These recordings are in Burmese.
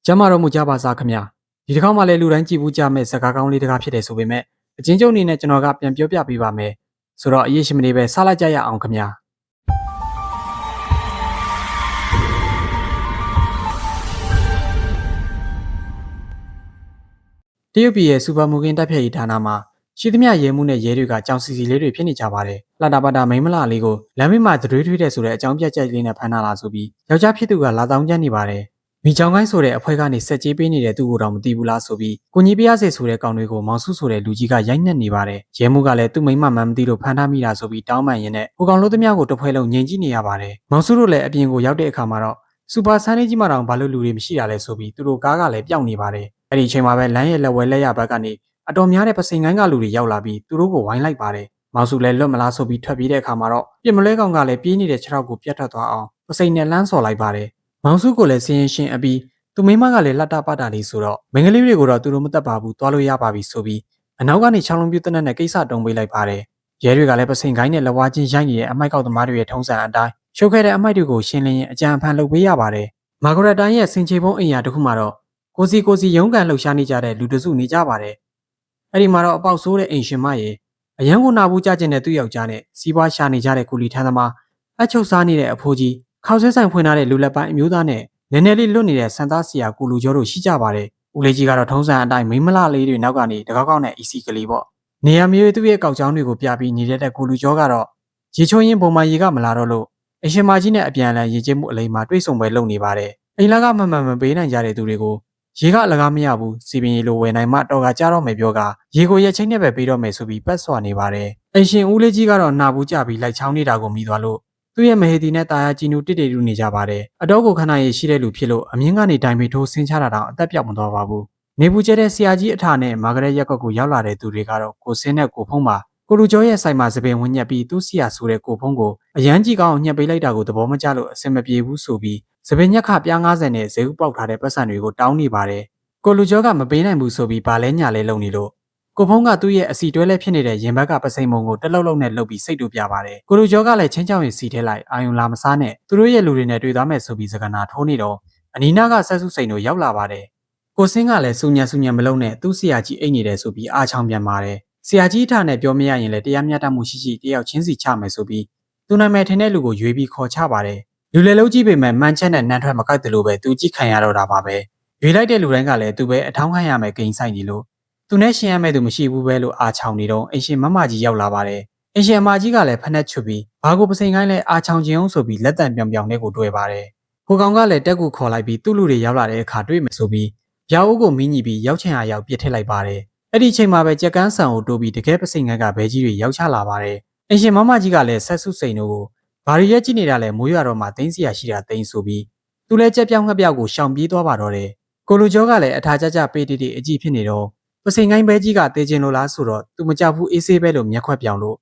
ကျမတို့မှုကြပါစားခမဒီတစ်ခေါက်မှလည်းလူတိုင်းကြည်ဘူးကြမဲ့စကားကောင်းလေးတကားဖြစ်တယ်ဆိုပေမဲ့အချင်းချုပ်အနေနဲ့ကျွန်တော်ကပြန်ပြောပြပေးပါမယ်ဆိုတော့အရေးရှိမနေပဲစလိုက်ကြရအောင်ခမတရုတ်ပြည်ရဲ့စူပါမူကင်းတပ်ဖြတ်ရေးဌာနမှာရှိသမျှရဲမှုနဲ့ရဲတွေကကြောင်စီစီလေးတွေဖြစ်နေကြပါတယ်လှတာပတာမိမလာလေးကိုလမ်းမေးမှာသတွေးထွေးတဲ့ဆိုတဲ့အကြောင်းပြချက်လေးနဲ့ဖမ်းလာဆိုပြီးယောက်ျားဖြစ်သူကလာတောင်းကြနေပါတယ်မိချောင်းကိုင်းဆိုတဲ့အဖွဲကနေဆက်ကြေးပေးနေတဲ့သူ့ကိုတော့မသိဘူးလားဆိုပြီးကိုကြီးပြရစေဆိုတဲ့ကောင်တွေကိုမောင်စုဆိုတဲ့လူကြီးကရိုက်နှက်နေပါတယ်ရဲမှုကလည်းသူ့မိမမှန်မသိလို့ဖမ်းထားမိတာဆိုပြီးတောင်းပန်ရင်းနဲ့ဟိုကောင်လို့သမျှကိုတဖွဲလုံးငြိမ်ကြည့်နေရပါတယ်မောင်စုတို့လည်းအပြင်ကိုရောက်တဲ့အခါမှာတော့စူပါဆန်းလေးကြီးမှတောင်ဘာလို့လူတွေမရှိတာလဲဆိုပြီးသူတို့ကားကလည်းပျောက်နေပါတယ်အဲ့ဒီအချိန်မှာပဲလမ်းရဲ့လက်ဝဲလက်ရဘက်ကနေအတော်များတဲ့ပစိန်ကိုင်းကလူတွေရောက်လာပြီးသူတို့ကိုဝိုင်းလိုက်ပါတယ်မောင်စုလည်းလွတ်မလားဆိုပြီးထွက်ပြေးတဲ့အခါမှာတော့ပြစ်မလဲကောင်ကလည်းပြေးနေတဲ့ခြေထောက်ကိုပြတ်ထွက်သွားအောင်ပစိန်နဲ့လှမ်းဆော်လိုက်ပါတယ်မောင်စုကိုလည်းစင်းရင်ရှင်းအပြီးသူမိမကလည်းလက်တပတာလေးဆိုတော့မင်္ဂလိတွေကိုတော့သူတို့မတက်ပါဘူးသွားလို့ရပါပြီဆိုပြီးအနောက်ကနေချောင်းလုံးပြတနက်နဲ့ကိစ္စတုံးပေးလိုက်ပါတယ်ရဲတွေကလည်းပစိန်ကိုင်းနဲ့လက်ဝါးချင်းရိုက်နေတဲ့အမိုက်ကောက်သမားတွေရဲ့ထုံးစံအတိုင်းရှုပ်ခဲ့တဲ့အမိုက်တွေကိုရှင်းလင်းရင်အကြံအဖန်လုပ်ပေးရပါတယ်မာဂရက်တိုင်းရဲ့စင်ချေပုံးအိမ်ယာတစ်ခုမှာတော့ကိုစီရုံးကန်လှုပ်ရှားနေကြတဲ့လူတစုနေကြပါတယ်အဲ့ဒီမှာတော့အပေါက်ဆိုးတဲ့အိမ်ရှင်မရဲ့အရန်ကိုနာဘူးကြကျင်တဲ့သူ့ယောက်ျားနဲ့စီးပွားရှာနေကြတဲ့ကိုလီထန်းသမားအချုပ်စားနေတဲ့အဖိုးကြီးခေါက်ဆွဲဆိုင်ဖွင့်ထားတဲ့လူလက်ပိုင်းအမျိုးသားနဲ့နည်းနည်းလေးလွတ်နေတဲ့စံသားဆရာကိုလူကျော်တို့ရှိကြပါတယ်ဦးလေးကြီးကတော့ထုံးစံအတိုင်းမိမလလေးတွေနောက်ကနေတကောက်ကောက်နဲ့အီစီကလေးပေါ့နေရာမျိုးသူ့ရဲ့ကောက်ချောင်းတွေကိုပြပြီးနေတဲ့ကိုလူကျော်ကတော့ရေချိုးရင်ပုံမှန်ရေကမလာတော့လို့အရှင်မကြီးနဲ့အပြန်အလှန်ရေကျင်းမှုအလိမ်မှာတွေးဆုံပွဲလုပ်နေပါတယ်အိမ်လာကမပေးနိုင်ကြတဲ့သူတွေကိုရေကအလကားမရဘူးစီပင်ရေလိုဝယ်နိုင်မှတော့ကကြားတော့မယ်ပြောကရေကိုရက်ချင်းနဲ့ပဲပေးတော့မယ်ဆိုပြီးပတ်ဆွာနေပါတယ်အရှင်ဦးလေးကြီးကတော့နှာဘူးကြပြီးလိုက်ချောင်းနေတာကိုမြည်သွားလို့သူ့ရဲ့မဟေတီနဲ့တာယာကြီးနူတစ်တေတူနေကြပါတယ်အတော့ကိုခဏရရှိတဲ့လူဖြစ်လို့အမြင့်ကနေတိုင်ပေထိုးဆင်းချတာတောင်အသက်ပြောက်မသွားပါဘူးနေပူကျတဲ့ဆရာကြီးအထာနဲ့မာဂရက်ရက်ကွက်ကိုရောက်လာတဲ့သူတွေကတော့ကိုစင်းနဲ့ကိုဖုံးပါကိုလူကျော်ရဲ့ဆိုင်မှာစပင်ဝင်ညက်ပြီးသူ့ဆရာဆိုတဲ့ကိုဖုံးကိုအရန်ကြီးကောင်းညှက်ပေးလိုက်တာကိုသဘောမကျလို့အဆင်မပြေဘူးဆိုပြီးစပင်ညက်ခပြား90နဲ့ဈေးဥပေါက်ထားတဲ့ပတ်စံတွေကိုတောင်းနေပါတယ်ကိုလူကျော်ကမပေးနိုင်ဘူးဆိုပြီးဗာလဲညာလဲလုံနေလို့ကိုဖုံးကသူ့ရဲ့အစီတွဲလဲဖြစ်နေတဲ့ရင်ဘက်ကပစိန်မုံကိုတက်လောက်နဲ့လှုပ်ပြီးစိတ်တူပြပါတယ်ကိုလူကျော်ကလည်းချင်းချောင်းရင်စီထဲလိုက်အာယုံလာမစားနဲ့သူတို့ရဲ့လူတွေနဲ့တွေ့သွားမယ်ဆိုပြီးစကားနာထိုးနေတော့အနီနာကဆက်စုစိန်တို့ရောက်လာပါတယ်ကိုစင်းကလည်းစူညံမလုံးနဲ့သူ့ဆရာကြီးအိတ်နေတယ်ဆိုပြီးအားချောင်းပြန်ပါတယ်ဆရာကြီးအထာနဲ့ပြောမရရင်လည်းတရားမျှတမှုရှိတယောက်ချင်းစီချမယ်ဆိုပြီးသူနာမည်ထင်တဲ့လူကိုရွေးပြီးခေါ်ချပါတယ်လူလေလုံးကြည့်ပေမဲ့မှန်ချက်နဲ့နန်းထွက်မကိုက်တယ်လို့ပဲသူကြည့်ခံရတော့တာပါပဲရွေးလိုက်တဲ့လူတိုင်းကလည်းသူပဲအထောင်းခံရမယ်ဂိမ်းဆိုင်နေလို့သူနဲ့ရှင်ရမယ်သူမရှိဘူးပဲလို့အားချောင်းနေတော့အရှင်မမကြီးရောက်လာပါတယ်အရှင်မကြီးကလည်းဖက်နှက်ချွတ်ပြီးဘာကိုပစိန်ကိုင်းလဲအားချောင်းခြင်းအောင်ဆိုပြီးလက်တံပြောင်နဲ့ကိုတွေ့ပါတယ်ဟိုကောင်ကလည်းတက်ကူခေါ်လိုက်ပြီးသူ့လူတွေရောက်လာတဲ့အခါတွေ့မယ်ဆိုပြီးရောင်အုပ်ကိုမင်းညီပြီးရောက်ချင်အားရောက်ပြစ်ထည့်လိုက်ပါတယ်အဲ့ဒီချိန်မှာပဲကြက်ကန်းဆန်ကိုတိုးပြီးတကယ်ပစိန်ကိုင်းကဘဲကြီးတွေရောက်ချလာပါတယ်အရှင်မမကြီးကလည်းဆက်စုစိန်တို့ကိုဘာရီရက်ကြည့်နေတာလဲမိုးရွာတော့မှတင်းစီရရှိတာတင်းဆိုပြီးသူလည်းကြက်ပြောင်းငှက်ပြောက်ကိုရှောင်ပြေးသွားပါတော့တယ်ကိုလူကျော်ကလည်းအထာကြပေးတီအကြည့်ဖြစ်နေတော့ပစိန်ကိုင်းဘဲကြီးကတေးကျင်လို့လားဆိုတော့သူမကြောက်ဘူးအေးဆေးပဲလို့မျက်ခွက်ပြောင်လို့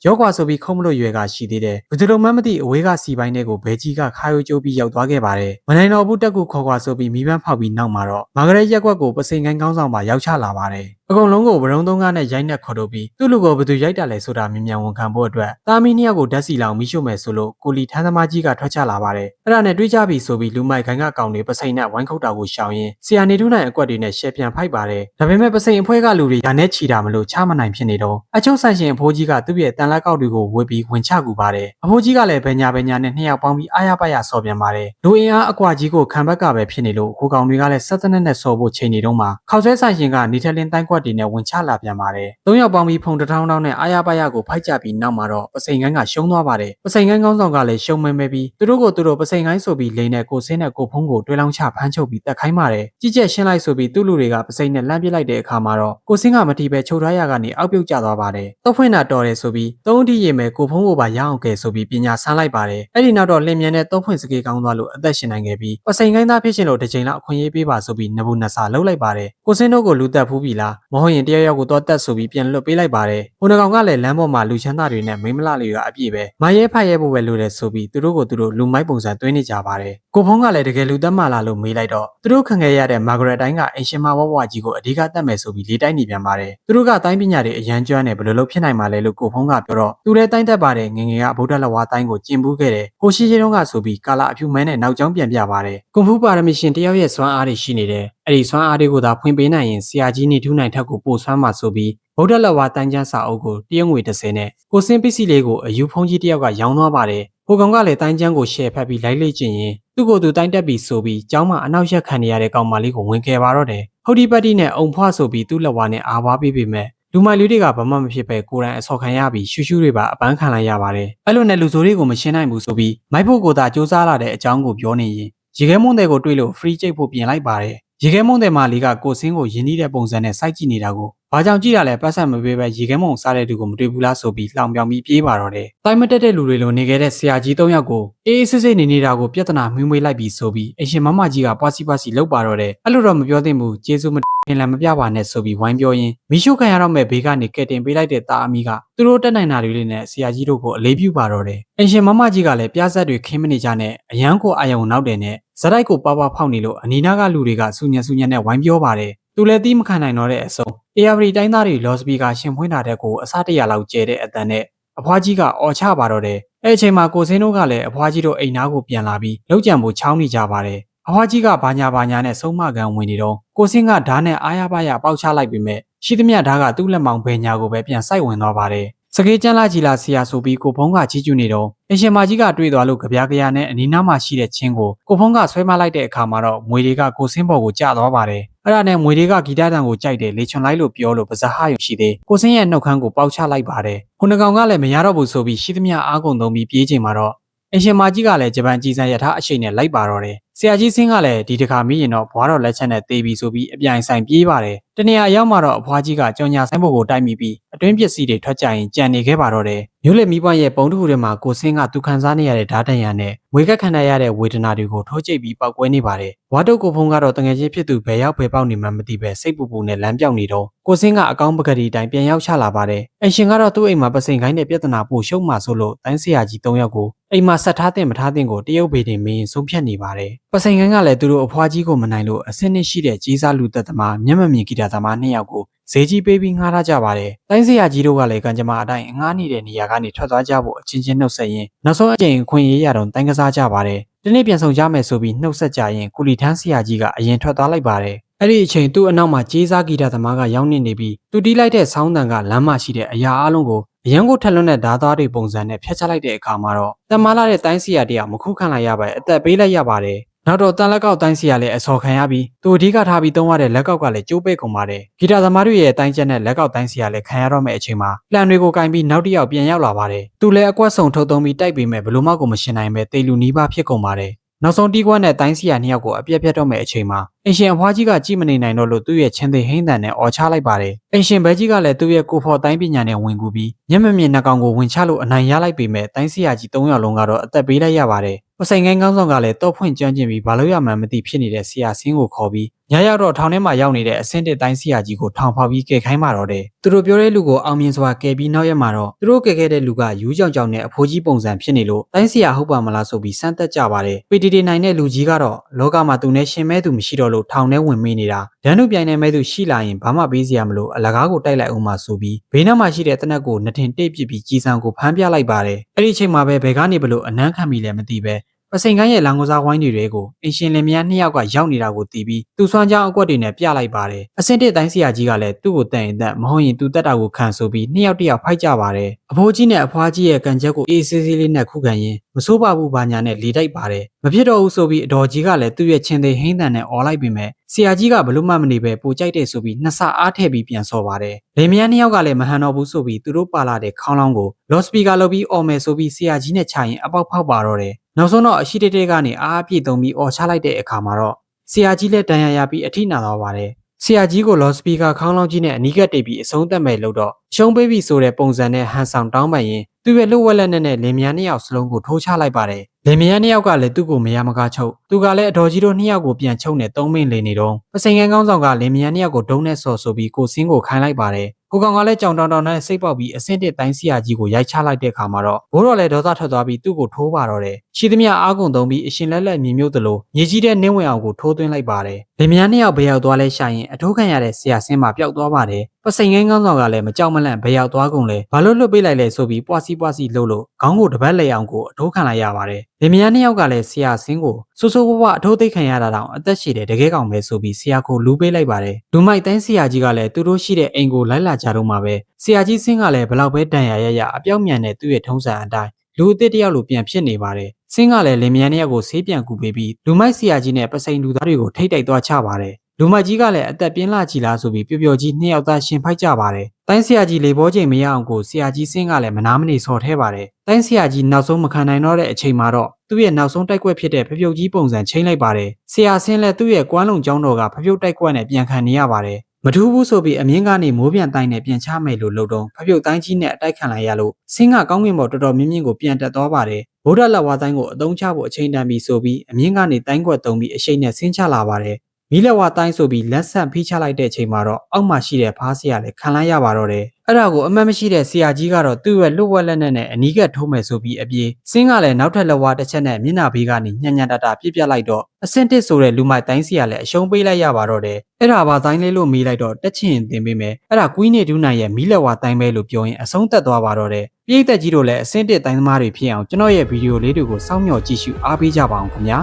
ရောကွာဆိုပြီးခုံးမလို့ရွယ်ကရှိသေးတယ်ဘယ်သူမှမသိအဝေးကစီပိုင်းတွေကိုဘဲကြီးကခါရိုးကျိုးပြီးရောက်သွားခဲ့ပါတယ်မနိုင်တော့ဘူးတက်ကူခေါ်ခွာဆိုပြီးမိဘဖောက်ပြီးနောက်မှာတော့မာဂရက်ရက်ကွက်ကိုပစိန်ကိုင်းကောင်းဆောင်မှာရောက်ချလာပါတယ်အကုန်လုံးကိုဗရုံသုံးကားနဲ့ရိုက်နှက်ခေါ်ထုတ်ပြီးသူ့လူကိုဘယ်သူရိုက်တာလဲဆိုတာမြင်မြန်ဝန်ခံဖို့အတွက်တာမီနှစ်ယောက်ကိုဓာတ်စီလောင်မိရှုမယ်ဆိုလို့ကိုလီထန်းသမားကြီးကထွက်ချလာပါတယ်အဲ့ဒါနဲ့တွေးကြပြီဆိုပြီးလူမိုက်ခိုင်းကကောင်တွေပစိန်နဲ့ဝိုင်းခုတ်တာကိုရှောင်ရင်းဆရာနေထုနိုင်အကွက်တွေနဲ့ရှယ်ပြန်ဖိုက်ပါတယ်ဒါပေမဲ့ပစိန်အဖွဲကလူတွေညာနဲ့ချီတာမလို့ချမနိုင်ဖြစ်နေတော့အချုပ်ဆန့်ရှင်အဖိုးကြီးကသူ့ရဲ့တန်လက်ကောက်တွေကိုဝေပြီးဝင်ချကူပါတယ်အဖိုးကြီးကလည်းဘညာနဲ့နှစ်ယောက်ပေါင်းပြီးအားရပါရဆော်ပြန်ပါတယ်လူအင်အားအကွာကြီးကိုခံဘက်ကပဲဖြစ်နေလို့ဟိုကောင်တွေကလည်းဆက်တနက်နဲ့ဆော်ဖို့ချိန်နေတော့မှခေါက်ဆွဲဆိုင်ရှင်ကနေထက်လင်းတိုင်းကွက်တွေနဲ့ဝင်ချလာပြန်ပါတယ်သုံးယောက်ပေါင်းပြီးဖုန်တစ်ထောင်းနဲ့အားရပါရကိုဖိုက်ကြပြီးနောက်မှာတော့ပစိန်ကိုင်းကရှုံးသွားပါတယ်ပစိန်ကိုင်းကောင်းဆောင်ကလည်းရှုံးမဲပြီးသူတို့ပစိန်ကိုင်းဆိုပြီးလိန်နဲ့ကိုစင်းနဲ့ကိုဖုံးကိုတွဲလောင်းချဖမ်းချုပ်ပြီးတက်ခိုင်းပါတယ်ကြည့်ချက်ရှင်းလိုက်ဆိုပြီးသူ့လူတွေကပစိန်နဲ့လှမ်းပစ်လိုက်တဲ့အခါမှာတော့ကိုစင်းကမတီးပဲချုပ်ထားရကနေအောက်ပြုတ်ကျသွားပါတယ်တော့ဖွင့်တာတော်တယ်ဆိုပြီးသုံးအထိရေမဲ့ကိုဖုံးကိုပါရအောင်ကဲဆိုပြီးပညာဆန်းလိုက်ပါတယ်အဲ့ဒီနောက်တော့လင်မြန်နဲ့တော့ဖွင့်စကေးကောင်းသွားလို့အသက်ရှင်နိုင်ခဲ့ပြီးပစိန်ကိုင်းသားဖြစ်ရှင်လို့တစ်ချိန်လောက်အခွင့်အရေးပေးပါဆိုပြီးနဘူးနဆာလှုပ်လိုက်ပါတယ်ကိုစင်းတို့ကိုလူတက်ဖူးပြီလား မဟုတ်ရင်တယောက်ယောက်ကိုတော့တက်ဆိုပြီးပြန်လွတ်ပေးလိုက်ပါတယ်ဟိုနှကောင်ကလည်းလမ်းပေါ်မှာလူချမ်းသာတွေနဲ့မိန်းမလှတွေကအပြည့်ပဲမရဲဖတ်ရဲဖို့ပဲလိုတယ်ဆိုပြီးသူတို့ကိုသူတို့လူမိုက်ပုံစံသွင်းနေကြပါတယ်ကိုဖုံးကလည်းတကယ်လူသက်မှလာလို့မေးလိုက်တော့သူတို့ခံခဲ့ရတဲ့မာဂရက်တိုင်းကအင်ရှင်မဘဝကြီးကိုအဓိကတတ်မယ်ဆိုပြီးလေးတိုင်းနေပြန်ပါတယ်သူတို့ကတိုင်းပညာတွေအရန်ကျွမ်းတယ်ဘယ်လိုလုပ်ဖြစ်နိုင်မှာလဲလို့ကိုဖုံးကပြောတော့သူလည်းတိုင်းတက်ပါတယ်ငငယ်ကဗုဒ္ဓလဝါတိုင်းကိုကျင်ပူးခဲ့တယ်ဟိုရှိရှိတုန်းကဆိုပြီးကာလာအဖြူမဲနဲ့နောက်ကျောင်းပြန်ပြပါတယ်ကွန်ဖူးပါရမီရှင်တယောက်ရဲ့စွမ်းအားတွေရှိနေတယ်အဲ့ဒီစွမ်းအားတွေကိုသာဖွင့်ပေးနိုင်ရင်ဆရာကြီးနေထူးနိုင်ထက်ကိုပို့ဆွမ်းမှာဆိုပြီးဗုဒ္ဓလဝါတိုင်းကျမ်းစာအုပ်ကိုတရုတ်ငွေ30နဲ့ကိုစင်းပစ္စည်းလေးကိုအယူဖုံးကြီးတယောက်ကရောင်းသွားပါတယ်ဟိုကောင်ကလည်းတိုင်းကျမ်းကိုရှယ်ဖက်ပြီးလိုက်လေ့ကျင့်ရင်သူ့ကိုယ်သူတိုင်းတက်ပြီးဆိုပြီးကျောင်းမှာအနောက်ရက်ခံနေရတဲ့ကောင်မလေးကိုဝင်ခဲ့ပါတော့တယ်ဟုတ်ဒီပတ်တိနဲ့အုံဖွားဆိုပြီးသူ့လက်ဝါနဲ့အားပါပေးပေမဲ့လူမိုက်လူတွေကဘာမှမဖြစ်ပဲကိုယ်တိုင်အစော်ခံရပြီးရှူးရှူးတွေပါအပန်းခံလိုက်ရပါတယ်အဲ့လိုနဲ့လူဆိုးတွေကိုမရှင်းနိုင်ဘူးဆိုပြီးမိုက်ဖို့ကိုသာစူးစမ်းလာတဲ့အကြောင်းကိုပြောနေရင်ရေခဲမုန်းတဲ့ကိုတွေ့လို့ free ကျိတ်ဖို့ပြင်လိုက်ပါတယ်ရေခဲမုန်းတဲ့မလေးကကိုစင်းကိုယဉ်နီးတဲ့ပုံစံနဲ့စိုက်ကြည့်နေတာကိုဘာကြောင့်ကြည့်တာလဲပတ်ဆက်မပေးပဲရေခဲမုန်းစားတဲ့သူကိုမတွေ့ဘူးလားဆိုပြီးလှောင်ပြောင်ပြီးပြေးပါတော့တယ်တိုင်းမတက်တဲ့လူတွေလိုနေခဲ့တဲ့ဆရာကြီး၃ယောက်ကိုအေးအေးဆေးဆေးနေနေတာကိုပြဿနာမှွေးမွေးလိုက်ပြီးဆိုပြီးအရှင်မမကြီးကပွားစီလောက်ပါတော့တယ်အဲ့လိုတော့မပြောသင့်ဘူးကျေးဇူးမတင်လည်းမပြပါနဲ့ဆိုပြီးဝိုင်းပြောရင်းမီရှုခံရတော့မဲ့ဘေးကနေကဲတင်ပေးလိုက်တဲ့တာအမီကသူတို့တက်နိုင်တာတွေလေးနဲ့ဆရာကြီးတို့ကိုအလေးပြုပါတော့တယ်အရှင်မမကြီးကလည်းပြားဆက်တွေခင်းမနေကြနဲ့အရန်ကိုအာယုံနောက်တယ်နဲ့ဇတိုက်ကိုပွားဖောက်နေလို့အနီနာကလူတွေကစူညံနဲ့ဝိုင်းပြောပါတယ်သူလည်းတီးမခံနိုင်တော့တဲ့အဆုံးARD တိုင်းသားတွေလော်စပီကာရှင်ဖွင့်တာတဲ့ကိုအစားတရလောက်ကျဲတဲ့အတန်နဲ့အဖွားကြီးကအော်ချပါတော့တယ်အဲ့အချိန်မှာကိုစင်းတို့ကလည်းအဖွားကြီးတို့အိမ်နာကိုပြန်လာပြီးလောက်ကြံဖို့ချောင်းနေကြပါတယ်အဖွားကြီးကဘာညာနဲ့ဆုံးမကန်ဝင်နေတော့ကိုစင်းကဓာတ်နဲ့အားရပါရပေါက်ချလိုက်ပေမဲ့ရှိသမျှဓာတ်ကသူ့လက်မောင်ဘယ်ညာကိုပဲပြန်စိုက်ဝင်သွားပါတယ်စကေးကျန်းလာကြီးလာဆရာဆိုပြီးကိုဖုံးကချီးကျူးနေတော့အရှင်မကြီးကတွေ့သွားလို့ကြပြားကြရနဲ့အနီးနားမှာရှိတဲ့ချင်းကိုဖုံးကဆွဲမလိုက်တဲ့အခါမှာတော့မွေတွေကကိုစင်းပေါ်ကိုကျသွားပါတယ်အဲ့ဒါနဲ့မွေတွေကဂီတတန်ကိုကြိုက်တယ်လေချွန်လိုက်လို့ပြောလို့ပါဇာဟယုံရှိသေးကိုစင်းရဲ့နှုတ်ခမ်းကိုပေါက်ချလိုက်ပါတယ်ခုနှကောင်ကလည်းမရတော့ဘူးဆိုပြီးရှိသမျှအားကုန်သုံးပြီးပြေးချိန်မှာတော့အရှင်မကြီးကလည်းဂျပန်ကြီးစံရထားအရှိန်နဲ့လိုက်ပါတော့တယ်ဆရာကြီးစင်းကလည်းဒီတခါမိရင်တော့ဘွားတော်လက်ချက်နဲ့တေးပြီးဆိုပြီးအပြိုင်ဆိုင်ပြေးပါတယ်တနေရာရောက်မှတော့အဖွားကြီးကကြောင်ညာဆိုင်ဘုတ်ကိုတိုက်မိပြီးအတွင်းပစ္စည်းတွေထွက်ကြရင်ကြံနေခဲ့ပါတော့တယ်မြို့လေမိပွားရဲ့ပုံတစ်ခုထဲမှာကိုစင်းကသူခံစားနေရတဲ့ဓာတ်တန်ရနဲ့ငွေကက်ခံရတဲ့ဝေဒနာတွေကိုထိုးကျိတ်ပြီးပောက်ကွဲနေပါတယ်ဝါတုတ်ကိုဖုံးကတော့တငယ်ချင်းဖြစ်သူဘယ်ရောက်ဘယ်ပေါက်နေမှမသိပဲစိတ်ပူပူနဲ့လမ်းပြောင်းနေတော့ကိုစင်းကအကောင်းပကတိတိုင်းပြန်ရောက်ချလာပါတယ်အရှင်ကတော့သူ့အိမ်မှာပစိန်ခိုင်းတဲ့ပြဿနာပို့ရှုံးမှဆိုလို့တိုင်းဆရာကြီး၃ယောက်ကိုအိမ်မှာဆက်ထားတဲ့မထားတဲ့ကိုတရုတ်ဘေးတင်မင်းဆုံးဖြတ်နေပါတယ်ပစိန်ခိုင်းကလည်းသူတို့အဖွားကြီးကိုမနိုင်လို့အစင်းနှစ်ရှိတဲ့ကြီးစားလူသက်သမားမျက်မမြင်ဂီတာသမား၂ယောက်ကိုဈေးကြီးပေးပြီးငှားထားကြပါတယ်။တိုင်းဆရာကြီးတို့ကလည်းကံကြမ္မာအတိုင်းငှားနေတဲ့နေရာကနေထွက်သွားကြဖို့အချင်းချင်းနှုတ်ဆက်ရင်းနောက်ဆုံးအကြိမ်ခွင့်ရေးရတော့တိုင်းကစားကြပါတယ်။ဒီနေ့ပြန်ဆောင်ကြမယ်ဆိုပြီးနှုတ်ဆက်ကြရင်ကုလီထန်းဆရာကြီးကအရင်ထွက်သွားလိုက်ပါတယ်။အဲ့ဒီအချိန်သူ့အနောက်မှာကြီးစားဂီတာသမားကရောက်နေပြီးသူတီးလိုက်တဲ့ဆောင်းတန်ကလမ်းမရှိတဲ့အရာအလုံးကိုအရန်ကိုထက်လွန်းတဲ့ဓာတ်သားတွေပုံစံနဲ့ဖျက်ချလိုက်တဲ့အခါမှာတော့တမလာတဲ့တိုင်းဆရာတရားမခုခံလိုက်ရပါအသက်ပေးလိုက်ရပါတယ်။နောက်တော့တန်လက်ကောက်တိုင်းစီရလည်းအစော်ခံရပြီးသူအဓိကထားပြီးသုံးရတဲ့လက်ကောက်ကလည်းကျိုးပိတ်ကုန်ပါတယ်ဂီတာသမားတွေရဲ့တိုင်းချက်နဲ့လက်ကောက်တိုင်းစီရလည်းခံရတော့မယ့်အချိန်မှာပလန်တွေကိုကင်ပြီးနောက်တစ်ယောက်ပြန်ရောက်လာပါတယ်သူလည်းအကွက်ဆုံထုတ်သုံးပြီးတိုက်ပေမဲ့ဘလို့မှကိုမရှင်းနိုင်ပဲတေလူနီးပါးဖြစ်ကုန်ပါတယ်နောက်ဆုံးတီးကွက်နဲ့တိုင်းစီရနှစ်ယောက်ကိုအပြက်ပြတ်တော့မယ့်အချိန်မှာအင်ရှင်အဖွားကြီးကကြည့်မနေနိုင်တော့လို့သူ့ရဲ့ချင်းသေးဟိန်းတန်နဲ့အော်ချလိုက်ပါတယ်အင်ရှင်ဘဲကြီးကလည်းသူ့ရဲ့ကိုဖော်တိုင်းပညာနဲ့ဝင်ကူပြီးမျက်မမြင်နှကောင်ကိုဝင်ချလို့အနိုင်ရလိုက်ပေမဲ့တိုင်းစီရကြီး၃ယောက်လုံးကတော့အသက်ပေးလိုက်ရပါတယ်ပစိန်ငိုင်းကောင်းဆောင်ကလည်းတော့ဖွင့်ကြမ်းကျင်ပြီးဘာလို့ရမှန်းမသိဖြစ်နေတဲ့ဆရာဆင်းကိုခေါ်ပြီးညရောက်တော့ထောင်ထဲမှာရောက်နေတဲ့အစင်းတစ်တိုင်းဆရာကြီးကိုထောင်ဖောက်ပြီးကဲခိုင်းပါတော့တယ်သူတို့ပြောတဲ့လူကိုအောင်မြင်စွာကဲပြီးနောက်ရက်မှာတော့သူတို့ကဲခဲ့တဲ့လူကယူးကြောင်ကြောင်နဲ့အဖိုးကြီးပုံစံဖြစ်နေလို့တိုင်းဆရာဟုတ်ပါမလားဆိုပြီးစမ်းသက်ကြပါတယ်ပီတီတီနိုင်တဲ့လူကြီးကတော့လောကမှာသူနဲ့ရှင်မဲသူမရှိတော့လို့ထောင်ထဲဝင်မေးနေတာဒန်းတို့ပြိုင်နေမဲ့သူရှိလာရင်ဘာမှပေးစရာမလိုအလကားကိုတိုက်လိုက်အောင်မှဆိုပြီးဘေးနားမှာရှိတဲ့တနက်ကိုနှထင်တိတ်ပစ်ပြီးကြီးစံကိုဖမ်းပြလိုက်ပါတယ်အဲ့ဒီအချိန်မှာပဲဘယ်ကနေဘလို့အနမ်းခံမိလဲမသိပဲပစိန်ကိုင်းရဲ့လန်ကိုစားဝိုင်းတွေကိုအင်ရှင်လင်မယားနှစ်ယောက်ကရောက်နေတာကိုတီးပြီးသူ့ဆွမ်းကြောင်းအကွက်တွေနဲ့ပြလိုက်ပါတယ်အစင်းတစ်တိုင်းဆရာကြီးကလည်းသူ့ကိုတန်ရင်တန်မဟုတ်ရင်သူတက်တာကိုခံဆိုပြီးနှစ်ယောက်တယောက်ဖိုက်ကြပါတယ်အဖိုးကြီးနဲ့အဖွားကြီးရဲ့ကန်ချက်ကိုအေးဆေးဆေးလေးနဲ့ခုခံရင်းမစိုးပါဘူးဘာညာနဲ့လေတိုက်ပါတယ်မဖြစ်တော့ဘူးဆိုပြီးအတော်ကြီးကလည်းသူ့ရဲ့ချင်းသေးဟိန်းတန်နဲ့អော်လိုက်ပြီးမဲ့ဆရာကြီးကဘလို့မှမနေပဲပိုကြိုက်တဲ့ဆိုပြီးနှစ်ဆအားထည့်ပြီးပြန်ဆော်ပါတယ်လင်မယားနှစ်ယောက်ကလည်းမဟန်တော့ဘူးဆိုပြီးသူတို့ပါလာတဲ့ခေါင်းလောင်းကိုလော့စပီကာလုပ်ပြီးអော်မယ်ဆိုပြီးဆရာကြီးနဲ့ချရင်အပေါက်ဖောက်ပါတော့တယ်နောက်ဆုံးတော့အရှိတေကနေအားအပြည့်သုံးပြီးအော်ချလိုက်တဲ့အခါမှာတော့ဆရာကြီးလည်းတန်ရရပြီးအထိနာသွားပါတယ်ဆရာကြီးကိုလော့စပီကာခေါင်းလောင်းကြီးနဲ့အနီးကပ်တိတ်ပြီးအဆုံးသက်မဲ့လို့တော့ရှုံးပေးပြီးဆိုတဲ့ပုံစံနဲ့ဟန်ဆောင်တောင်းပန်ရင် သူ့ရဲ့လှုပ်ဝက်လက်နဲ့လင်မယားနှစ်ယောက်စလုံးကိုထိုးချလိုက်ပါတယ်လင်မယားနှစ်ယောက်ကလည်းသူ့ကိုမရမကားချုပ်သူကလည်းအတော်ကြီးတို့နှစ်ယောက်ကိုပြန်ချုပ်နေသုံးမင်းလေနေတော့ပစိန်ကန်းကောင်းဆောင်ကလင်မယားနှစ်ယောက်ကိုဒုံးနဲ့ဆော်ဆိုပြီးကိုစင်းကိုခိုင်းလိုက်ပါတယ်ကိုကောင်ကလည်းကြောင်တောင်နဲ့စိတ်ပေါက်ပြီးအဆင့်တစ်တိုင်းစီယာကြီးကိုရိုက်ချလိုက်တဲ့အခါမှာတော့ဘိုးတော်လည်းဒေါသထွက်သွားပြီးသူ့ကိုထိုးပါတော့တယ်ရှိသမျှအားကုန်သုံးပြီးအရှင်လက်မြေမြုပ်သလိုမြေကြီးတဲ့နင်းဝင်အောင်ကိုထိုးသွင်းလိုက်ပါတယ်လင်မယားနှစ်ယောက်ဘယ်ရောက်သွားလဲရှာရင်အထိုးခံရတဲ့ဆရာဆင်းမှာပျောက်သွားပါတယ်ပစိန်ကန်းကောင်းဆောင်ကလည်းမကြောက်မလန့်ဘယ်ရောက်သွားကုန်လဲဘာလို့လွတ်ပေးလိုက်လဲဆိုပြီးပွားစီလှုပ်လို့ခေါင်းကိုတပတ်လေအောင်ကိုအထိုးခံလိုက်ရပါတယ်လင်မယားနှစ်ယောက်ကလည်းဆရာဆင်းကိုဆိုးဆိုးဝါးဝါအထိုးသိခံရတာတောင်အသက်ရှည်တဲ့တကယ်ကောင်ပဲဆိုပြီးဆရာကိုလူပေးလိုက်ပါတယ်လူမိုက်တိုင်းဆရာကြီးကလည်းသူတို့ရှိတဲ့အိမ်ကိုလိုက်လာကြတော့မှပဲဆရာကြီးဆင်းကလည်းဘလောက်ပဲတန်ရရအပြောက်မြန်တဲ့သူ့ရဲ့ထုံးစံအတိုင်းလူအစ်တယောက်လိုပြန်ဖြစ်နေပါတယ်ဆင်းကလည်းလင်မယားနှစ်ယောက်ကိုဆေးပြန်ကူပေးပြီးလူမိုက်ဆရာကြီးနဲ့ပစိန်လူသားတွေကိုထိတ်တိုက်သွားချပါတယ်လူမိုက်ကြီးကလည်းအသက်ပြင်းလာကြည်လားဆိုပြီးပျော်ပျော်ကြီးနှစ်ယောက်သားရှင်ဖိုက်ကြပါတယ်တိုင်းဆရာကြီးလေဘောချိန်မရအောင်ကိုဆရာကြီးဆင်းကလည်းမနာမနေဆော်ထဲပါတယ်တိုင်းဆရာကြီးနောက်ဆုံးမခံနိုင်တော့တဲ့အချိန်မှာတော့သူ့ရဲ့နောက်ဆုံးတိုက်ကွက်ဖြစ်တဲ့ဖပြုတ်ကြီးပုံစံချိန်လိုက်ပါတယ်ဆရာဆင်းလည်းသူ့ရဲ့ကွမ်းလုံကျောင်းတော်ကဖပြုတ်တိုက်ကွက်နဲ့ပြန်ခံနေရပါတယ်မထူးဘူးဆိုပြီးအမြင့်ကနေမိုးပြန်တိုင်းနဲ့ပြန်ချမယ်လို့လုပ်တော့ဖပြုတ်တိုင်းကြီးနဲ့အတိုက်ခံလိုက်ရလို့ဆင်းကကောင်းကင်ဘော်တော်တော်မြင့်မြင့်ကိုပြန်တက်သွားပါတယ်ဗုဒ္ဓလက်ဝါးတိုင်းကိုအသုံးချဖို့အချိန်တန်ပြီးဆိုပြီးအမြင့်ကနေတိုင်းကွက်သုံးပြီးအရှိန်နဲ့ဆင်းချလာပါတယ်မီးလက်ဝါတိုင်းဆိုပြီးလက်ဆန့်ဖိချလိုက်တဲ့အချိန်မှာတော့အောက်မှာရှိတဲ့ဖားဆရာလည်းခံလိုက်ရပါတော့တယ်အဲ့ဒါကိုအမှတ်မရှိတဲ့ဆရာကြီးကတော့သူ့ရဲ့လွတ်ဝက်လက်နဲ့အနီးကပ်ထိုးမယ်ဆိုပြီးအပြေးဆင်းကလည်းနောက်ထပ်လက်ဝါးတစ်ချက်နဲ့မျက်နှာဘေးကနေညံ့ညံ့တတပြစ်ပြတ်လိုက်တော့အဆင့်တစ်ဆိုတဲ့လူမိုက်တိုင်းဆရာလည်းအရှုံးပေးလိုက်ရပါတော့တယ်အဲ့ဒါပါတိုင်းလေးလို့မေးလိုက်တော့တက်ချင်တင်ပေးမယ်အဲ့ဒါကွီးနေဒူးနိုင်ရဲ့မီးလက်ဝါးတိုင်းပဲလို့ပြောရင်အဆုံးသက်သွားပါတော့တယ်ပြည်သက်ကြီးတို့လည်းအဆင့်တစ်တိုင်းသမားတွေဖြစ်အောင်ကျွန်တော်ရဲ့ဗီဒီယိုလေးတွေကိုစောင့်မျှော်ကြည့်ရှုအားပေးကြပါအောင်ခင်ဗျာ